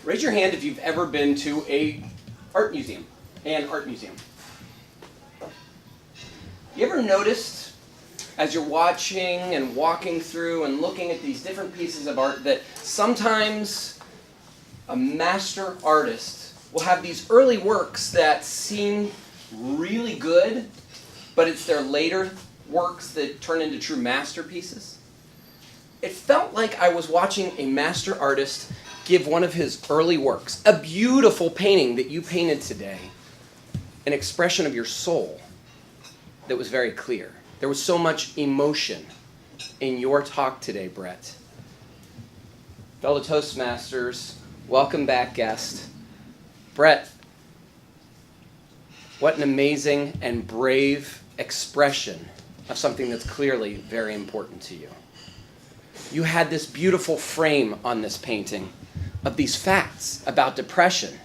Raise your hand if you've ever been to an art museum. You ever noticed, as you're watching and walking through and looking at these different pieces of art, that sometimes a master artist will have these early works that seem really good, but it's their later works that turn into true masterpieces? It felt like I was watching a master artist give one of his early works, a beautiful painting that you painted today, an expression of your soul that was very clear. There was so much emotion in your talk today, Brett. Fellow Toastmasters, welcome back, guest. Brett, what an amazing and brave expression of something that's clearly very important to you. You had this beautiful frame on this painting of these facts about depression,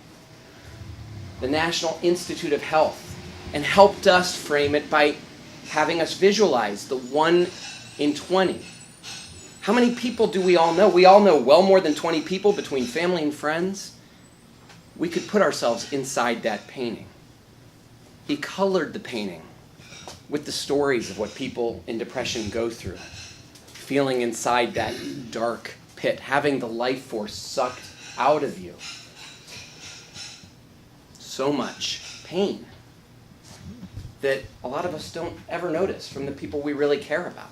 the National Institute of Health, and helped us frame it by having us visualize the 1 in 20. How many people do we all know? We all know well more than 20 people between family and friends. We could put ourselves inside that painting. He colored the painting with the stories of what people in depression go through, feeling inside that dark pit, having the life force sucked out of you. So much pain that a lot of us don't ever notice from the people we really care about.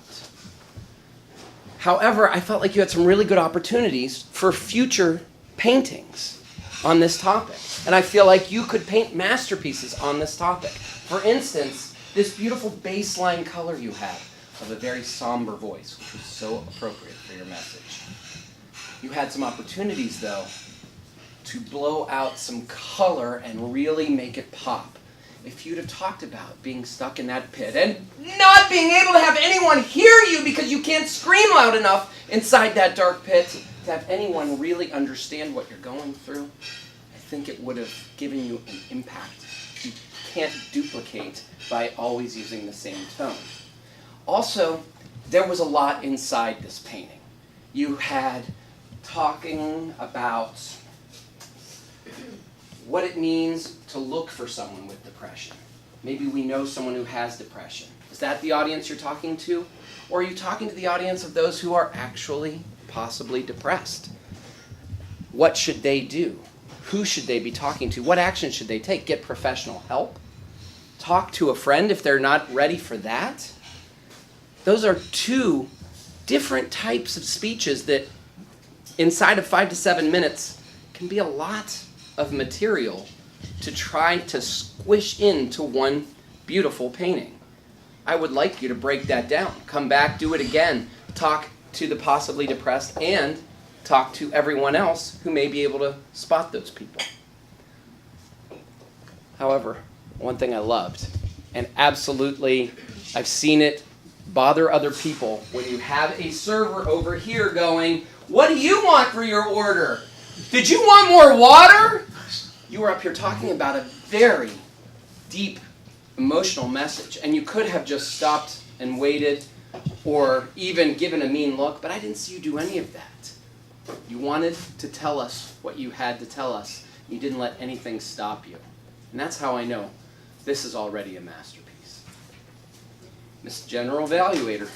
However, I felt like you had some really good opportunities for future paintings on this topic. And I feel like you could paint masterpieces on this topic. For instance, this beautiful baseline color you had of a very somber voice, which was so appropriate for your message. You had some opportunities, though, to blow out some color and really make it pop. If you'd have talked about being stuck in that pit and not being able to have anyone hear you because you can't scream loud enough inside that dark pit to have anyone really understand what you're going through, I think it would have given you an impact you can't duplicate by always using the same tone. Also, there was a lot inside this painting. You had talking about what it means to look for someone with depression. Maybe we know someone who has depression. Is that the audience you're talking to? Or are you talking to the audience of those who are actually possibly depressed? What should they do? Who should they be talking to? What action should they take? Get professional help? Talk to a friend if they're not ready for that? Those are two different types of speeches that inside of 5 to 7 minutes can be a lot of material to try to squish into one beautiful painting. I would like you to break that down. Come back, do it again. Talk to the possibly depressed and talk to everyone else who may be able to spot those people. However, one thing I loved, and absolutely I've seen it bother other people, when you have a server over here going, "What do you want for your order? Did you want more water?" You were up here talking about a very deep emotional message, and you could have just stopped and waited or even given a mean look, but I didn't see you do any of that. You wanted to tell us what you had to tell us. You didn't let anything stop you. And that's how I know this is already a masterpiece. Mr. General Evaluator.